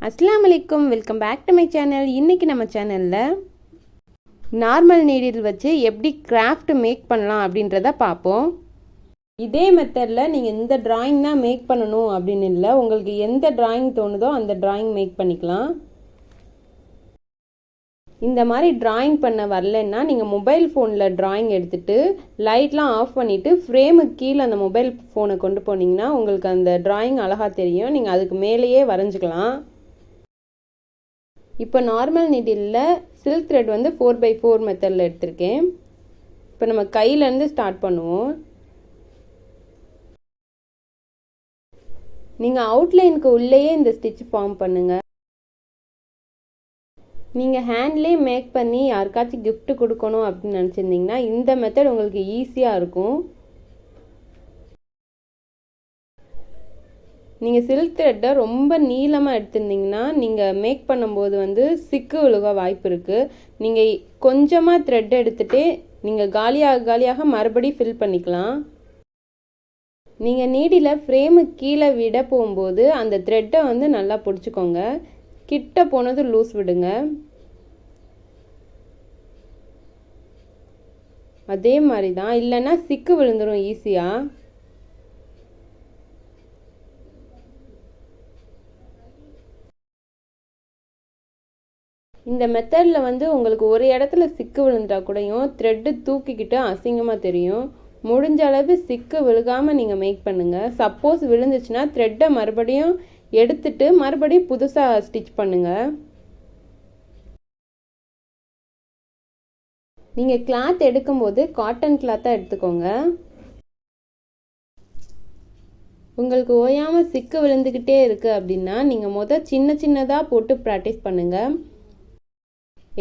அஸ்ஸலாமு அலைக்கும், welcome back to my channel. இன்றைக்கி நம்ம சேனலில் நார்மல் நீடில் வச்சு எப்படி கிராஃப்ட் மேக் பண்ணலாம் அப்படின்றத பார்ப்போம். இதே மெத்தடில் நீங்கள் இந்த ட்ராயிங் தான் மேக் பண்ணணும் அப்படின்னு இல்லை, உங்களுக்கு எந்த ட்ராயிங் தோணுதோ அந்த ட்ராயிங் மேக் பண்ணிக்கலாம். இந்த மாதிரி ட்ராயிங் பண்ண வரலன்னா நீங்கள் மொபைல் ஃபோனில் ட்ராயிங் எடுத்துகிட்டு லைட்லாம் ஆஃப் பண்ணிவிட்டு ஃப்ரேமுக்கு கீழே அந்த மொபைல் ஃபோனை கொண்டு போனீங்கன்னா உங்களுக்கு அந்த ட்ராயிங் அழகாக தெரியும். நீங்கள் அதுக்கு மேலேயே வரைஞ்சிக்கலாம். இப்போ நார்மல் நீடிலில் சில்க் த்ரெட் வந்து 4x4 மெத்தடில் எடுத்திருக்கேன். இப்போ நம்ம கையிலேருந்து ஸ்டார்ட் பண்ணுவோம். நீங்கள் அவுட்லைனுக்கு உள்ளேயே இந்த ஸ்டிச் ஃபார்ம் பண்ணுங்கள். நீங்கள் ஹேண்ட்லேயே மேக் பண்ணி யாருக்காச்சும் கிஃப்ட் கொடுக்கணும் அப்படின்னு நினச்சிருந்தீங்கன்னா இந்த மெத்தட் உங்களுக்கு ஈஸியாக இருக்கும். நீங்கள் சில்க் த்ரெட்டை ரொம்ப நீளமாக எடுத்திருந்தீங்கன்னா நீங்கள் மேக் பண்ணும்போது வந்து சிக்கு விழுக வாய்ப்பு இருக்குது. நீங்கள் கொஞ்சமாக த்ரெட் எடுத்துகிட்டு நீங்கள் காலியாக மறுபடியும் ஃபில் பண்ணிக்கலாம். நீங்கள் நீடியில் ஃப்ரேமுக்கு கீழே விட போகும்போது அந்த த்ரெட்டை வந்து நல்லா பிடிச்சிக்கோங்க. கிட்ட போனது லூஸ் விடுங்க. அதே மாதிரி தான், இல்லைன்னா சிக்கு விழுந்துடும் ஈஸியாக. இந்த மெத்தடில் வந்து உங்களுக்கு ஒரு இடத்துல சிக்கு விழுந்துட்டா கூடயும் த்ரெட்டு தூக்கிக்கிட்டு அசிங்கமாக தெரியும். முடிஞ்ச அளவு சிக்கு விழுகாமல் நீங்கள் மேக் பண்ணுங்கள். சப்போஸ் விழுந்துச்சுன்னா த்ரெட்டை மறுபடியும் எடுத்துட்டு மறுபடியும் புதுசாக ஸ்டிச் பண்ணுங்கள். நீங்கள் கிளாத் எடுக்கும்போது காட்டன் கிளாத்தாக எடுத்துக்கோங்க. உங்களுக்கு ஓயாமல் சிக்கு விழுந்துக்கிட்டே இருக்குது அப்படின்னா நீங்கள் சின்னதாக போட்டு ப்ராக்டிஸ் பண்ணுங்கள்.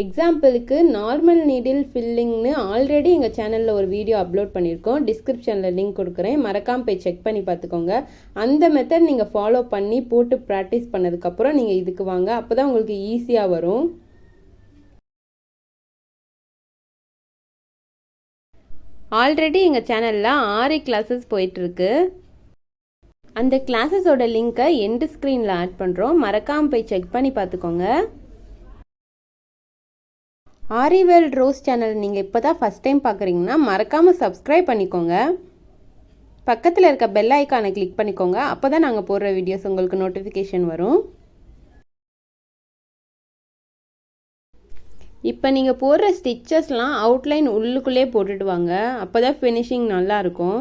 எக்ஸாம்பிளுக்கு நார்மல் நீடில் ஃபில்லிங்னு ஆல்ரெடி எங்கள் சேனலில் ஒரு வீடியோ அப்லோட் பண்ணியிருக்கோம். டிஸ்கிரிப்ஷனில் லிங்க் கொடுக்குறேன், மறக்காமல் போய் செக் பண்ணி பார்த்துக்கோங்க. அந்த மெத்தட் நீங்கள் ஃபாலோ பண்ணி போட்டு ப்ராக்டிஸ் பண்ணதுக்கப்புறம் நீங்கள் இதுக்கு வாங்க, அப்போ தான் உங்களுக்கு ஈஸியாக வரும். ஆல்ரெடி எங்கள் சேனலில் ஆரி கிளாஸஸ் போயிட்டுருக்கு. அந்த கிளாஸஸோட லிங்க்கை எண்டு ஸ்க்ரீனில் ஆட் பண்ணுறோம், மறக்காமல் போய் செக் பண்ணி பார்த்துக்கோங்க. ஆரி வேர்ல்ட் ரோஸ் சேனல் நீங்கள் இப்போ தான் ஃபஸ்ட் டைம் பார்க்குறீங்கன்னா மறக்காமல் சப்ஸ்கிரைப் பண்ணிக்கோங்க. பக்கத்தில் இருக்க பெல் ஐக்கானை கிளிக் பண்ணிக்கோங்க, அப்போ தான் நாங்கள் போடுற வீடியோஸ் உங்களுக்கு நோட்டிஃபிகேஷன் வரும். இப்போ நீங்கள் போடுற ஸ்டிச்சஸ்லாம் அவுட்லைன் உள்ளுக்குள்ளே போட்டுட்டு வாங்க, அப்போ தான் ஃபினிஷிங் நல்லாயிருக்கும்.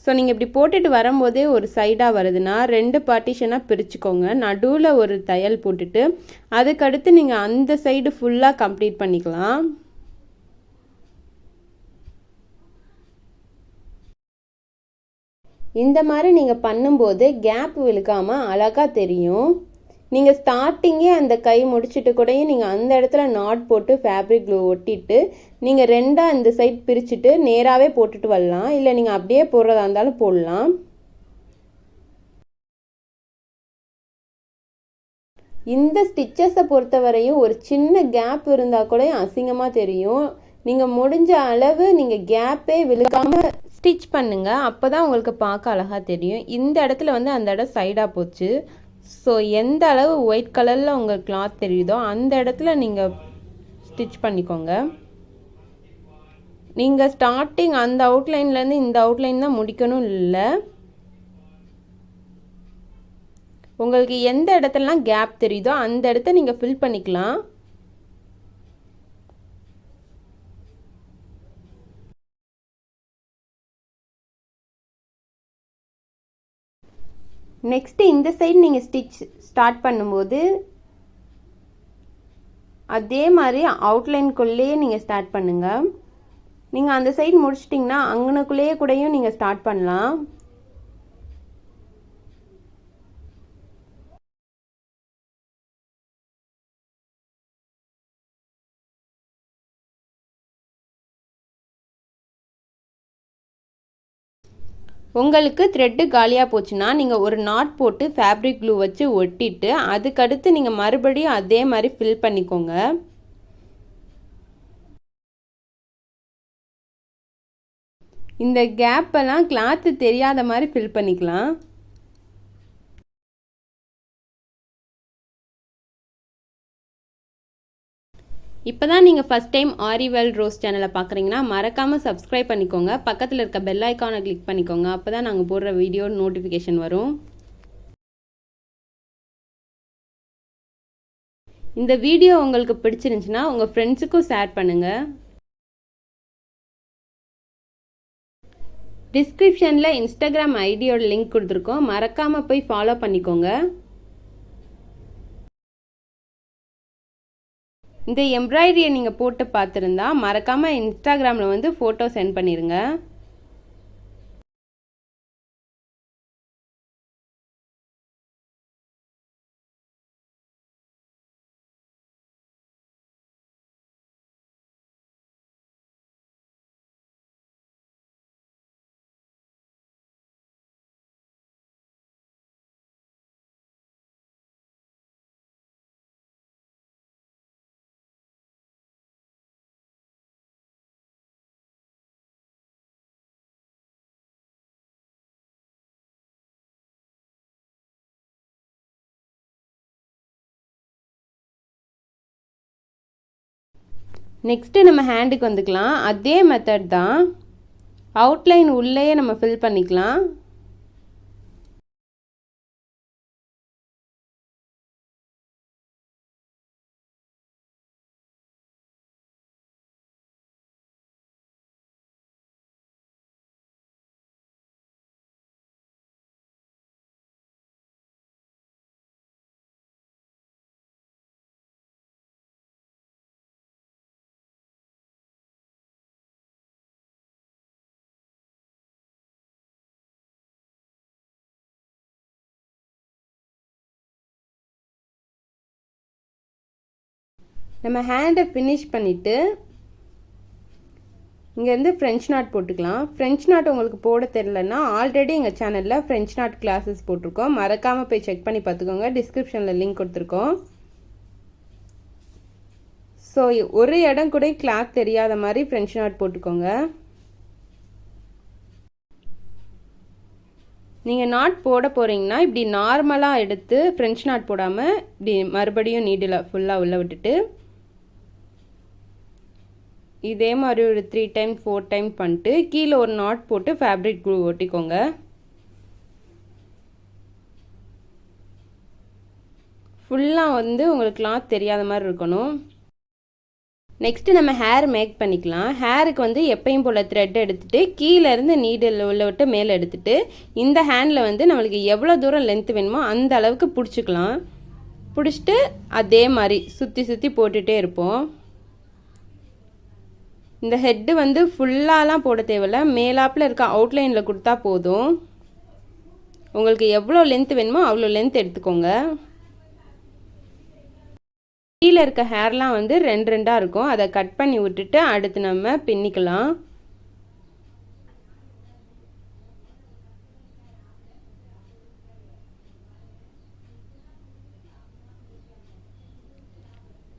ஸோ நீங்கள் இப்படி போட்டுட்டு வரும்போதே ஒரு சைடாக வருதுன்னா 2 பார்ட்டிஷனாக பிரிச்சுக்கோங்க. நடுவில் ஒரு தையல் போட்டுட்டு அதுக்கடுத்து நீங்கள் அந்த சைடு ஃபுல்லாக கம்ப்ளீட் பண்ணிக்கலாம். இந்த மாதிரி நீங்கள் பண்ணும்போது கேப் விழுக்காமல் அழகாக தெரியும். நீங்கள் ஸ்டார்டிங்கே அந்த கை முடிச்சுட்டு கூடயும் நீங்கள் அந்த இடத்துல நாட் போட்டு ஃபேப்ரிக் க்ளூ ஒட்டிட்டு நீங்கள் 2ஆக இந்த சைட் பிரிச்சுட்டு நேராகவே போட்டுட்டு வரலாம், இல்லை நீங்கள் அப்படியே போடுறதா இருந்தாலும் போடலாம். இந்த ஸ்டிச்சஸை பொறுத்தவரையும் ஒரு சின்ன கேப் இருந்தால் கூட அசிங்கமாக தெரியும். நீங்கள் முடிஞ்ச அளவு நீங்கள் கேப்பே விழுக்காமல் ஸ்டிச் பண்ணுங்கள், அப்போ தான் உங்களுக்கு பார்க்க அழகாக தெரியும். இந்த இடத்துல வந்து அந்த இடம் சைடாக போச்சு. ஸோ எந்த அளவு ஒயிட் கலரில் உங்கள் கிளாத் தெரியுதோ அந்த இடத்துல நீங்கள் ஸ்டிச் பண்ணிக்கோங்க. நீங்கள் ஸ்டார்டிங் அந்த அவுட்லைன்லேருந்து இந்த அவுட்லைன் தான் முடிக்கணும் இல்லை, உங்களுக்கு எந்த இடத்துலலாம் கேப் தெரியுதோ அந்த இடத்த நீங்கள் ஃபில் பண்ணிக்கலாம். நெக்ஸ்ட்டு இந்த சைடு நீங்கள் ஸ்டிச் ஸ்டார்ட் பண்ணும்போது அதே மாதிரி அவுட்லைனுக்குள்ளேயே நீங்கள் ஸ்டார்ட் பண்ணுங்கள். நீங்கள் அந்த சைடு முடிச்சிட்டிங்கன்னா அங்கனுக்குள்ளேயே கூடயும் நீங்கள் ஸ்டார்ட் பண்ணலாம். உங்களுக்கு த்ரெட்டு காலியாக போச்சுன்னா நீங்கள் ஒரு நாட் போட்டு ஃபேப்ரிக் க்ளூ வச்சு ஒட்டிட்டு அதுக்கடுத்து நீங்கள் மறுபடியும் அதே மாதிரி ஃபில் பண்ணிக்கோங்க. இந்த கேப்பெல்லாம் கிளாத்து தெரியாத மாதிரி ஃபில் பண்ணிக்கலாம். இப்போ தான் நீங்கள் ஃபஸ்ட் டைம் ஆரி வேர்ல்ட் ரோஸ் சேனலை பார்க்குறீங்கன்னா மறக்காமல் சப்ஸ்கிரைப் பண்ணிக்கோங்க. பக்கத்தில் இருக்க பெல் ஐக்கானை கிளிக் பண்ணிக்கோங்க. அப்போ தான் நாங்கள் போடுற வீடியோ நோட்டிஃபிகேஷன் வரும். இந்த வீடியோ உங்களுக்கு பிடிச்சிருந்துச்சுன்னா உங்கள் ஃப்ரெண்ட்ஸுக்கும் ஷேர் பண்ணுங்கள். டிஸ்கிரிப்ஷனில் இன்ஸ்டாகிராம் ஐடியோட லிங்க் கொடுத்துருக்கோம். மறக்காமல் போய் ஃபாலோ பண்ணிக்கோங்க. இந்த எம்ப்ராய்டரியை நீங்கள் போட்டு பார்த்துருந்தா மறக்காமல் இன்ஸ்டாகிராமில் வந்து ஃபோட்டோ சென்ட் பண்ணிடுங்க. நெக்ஸ்ட்டு நம்ம ஹேண்டுக்கு வந்துக்கலாம். அதே மெத்தட் தான். அவுட்லைன் உள்ளேயே நம்ம ஃபில் பண்ணிக்கலாம். நம்ம ஹேண்டை ஃபினிஷ் பண்ணிவிட்டு இங்கேருந்து ஃப்ரெஞ்ச் நாட் போட்டுக்கலாம். ஃப்ரெஞ்ச் நாட் உங்களுக்கு போட தெரிலன்னா ஆல்ரெடி எங்கள் சேனலில் ஃப்ரெஞ்ச் நாட் கிளாஸஸ் போட்டிருக்கோம். மறக்காமல் போய் செக் பண்ணி பார்த்துக்கோங்க. டிஸ்கிரிப்ஷனில் லிங்க் கொடுத்துருக்கோம். ஸோ ஒரு இடம் கூட கிளாத் தெரியாத மாதிரி ஃப்ரெஞ்ச் நாட் போட்டுக்கோங்க. நீங்கள் நாட் போட போகிறீங்கன்னா இப்படி நார்மலாக எடுத்து ஃப்ரெஞ்ச் நாட் போடாமல் இப்படி மறுபடியும் நீடில் ஃபுல்லாக உள்ளே விட்டுட்டு இதே மாதிரி ஒரு 3 டைம் 4 டைம் பண்ணிட்டு கீழே ஒரு நாட் போட்டு ஃபேப்ரிக் க்ளூ ஒட்டிக்கோங்க. ஃபுல்லாக வந்து உங்களுக்கு கிளாத் தெரியாத மாதிரி இருக்கணும். நெக்ஸ்ட்டு நம்ம ஹேர் மேக் பண்ணிக்கலாம். ஹேருக்கு வந்து எப்பயும் போல் த்ரெட் எடுத்துகிட்டு கீழேருந்து நீடில் உள்ள விட்டு மேலே எடுத்துகிட்டு இந்த ஹேண்டில் வந்து நம்மளுக்கு எவ்வளோ தூரம் லென்த்து வேணுமோ அந்த அளவுக்கு பிடிச்சிக்கலாம். பிடிச்சிட்டு அதே மாதிரி சுற்றி சுற்றி போட்டுகிட்டே இருப்போம். இந்த ஹெட்டு வந்து ஃபுல்லாலாம் போட தேவையில்ல, மேலாப்பில் இருக்க அவுட்லைனில் கொடுத்தா போதும். உங்களுக்கு எவ்வளோ லென்த்து வேணுமோ அவ்வளோ லென்த் எடுத்துக்கோங்க. கீழே இருக்க ஹேர்லாம் வந்து 2 இருக்கும். அதை கட் பண்ணி விட்டுட்டு அடுத்து நம்ம பின்னிக்கலாம்.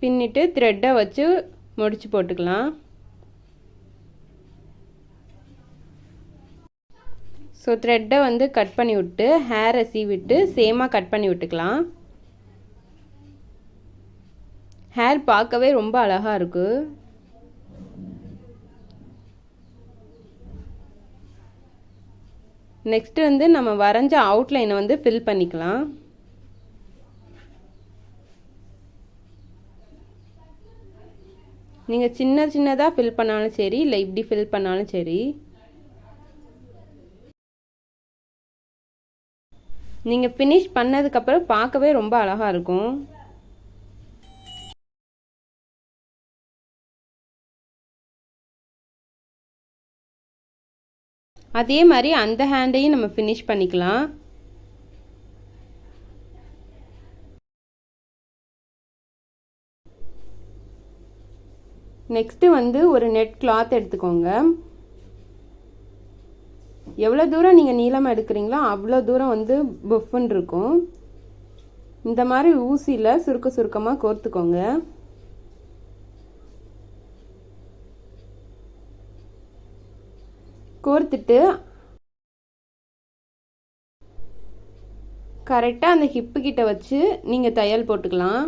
பின்னிட்டு த்ரெட்டை வச்சு முடிச்சு போட்டுக்கலாம். ஸோ த்ரெட்டை வந்து கட் பண்ணி விட்டு ஹேரை சீவிட்டு சேமாக கட் பண்ணி விட்டுக்கலாம். ஹேர் பார்க்கவே ரொம்ப அழகாக இருக்குது. நெக்ஸ்ட்டு வந்து நம்ம வரைஞ்ச அவுட்லைனை வந்து ஃபில் பண்ணிக்கலாம். நீங்கள் சின்ன சின்னதாக ஃபில் பண்ணாலும் சரி, இல்லை இப்படி ஃபில் பண்ணாலும் சரி. நீங்கள் ஃபினிஷ் பண்ணதுக்கப்புறம் பார்க்கவே ரொம்ப அழகாக இருக்கும். அதே மாதிரி அந்த ஹேண்டையும் நம்ம ஃபினிஷ் பண்ணிக்கலாம். நெக்ஸ்ட்டு வந்து ஒரு நெட் கிளாத் எடுத்துக்கோங்க. எவ்வளோ தூரம் நீங்கள் நீளமாக எடுக்கிறீங்களோ அவ்வளோ தூரம் வந்து புஃப்னு இருக்கும். இந்த மாதிரி ஊசியில் சுருக்கமாக கோர்த்துக்கோங்க. கோர்த்துட்டு கரெக்டாக அந்த ஹிப்பு கிட்ட வச்சு நீங்கள் தையல் போட்டுக்கலாம்.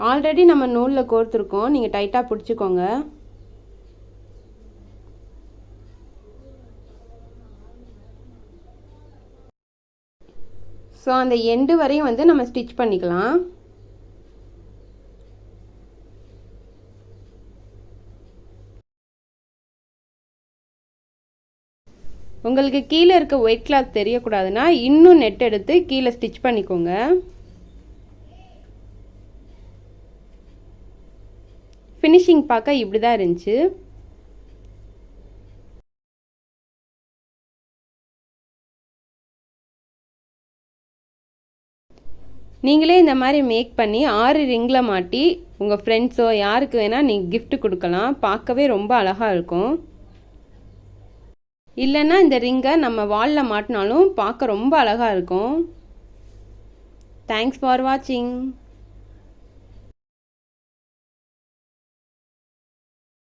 ஆல்ரெடி நம்ம நூலில் கோர்த்துருக்கோம், நீங்கள் டைட்டாக பிடிச்சிக்கோங்க. ஸோ அந்த எண்டு வரையும் வந்து நம்ம ஸ்டிச் பண்ணிக்கலாம். உங்களுக்கு கீழே இருக்க ஒயிட் கிளாத் தெரியக்கூடாதுன்னா இன்னும் நெட் எடுத்து கீழே ஸ்டிச் பண்ணிக்கோங்க. ஃபினிஷிங் பார்க்க இப்படி தான் இருந்துச்சு. நீங்களே இந்த மாதிரி மேக் பண்ணி ஆரி ரிங்கில் மாட்டி உங்கள் ஃப்ரெண்ட்ஸோ யாருக்கு வேணால் நீங்கள் கிஃப்ட் கொடுக்கலாம். பார்க்கவே ரொம்ப அழகாக இருக்கும். இல்லைன்னா இந்த ரிங்கை நம்ம வாலில் மாட்டினாலும் பார்க்க ரொம்ப அழகாக இருக்கும். தேங்க்ஸ் ஃபார் வாட்சிங்.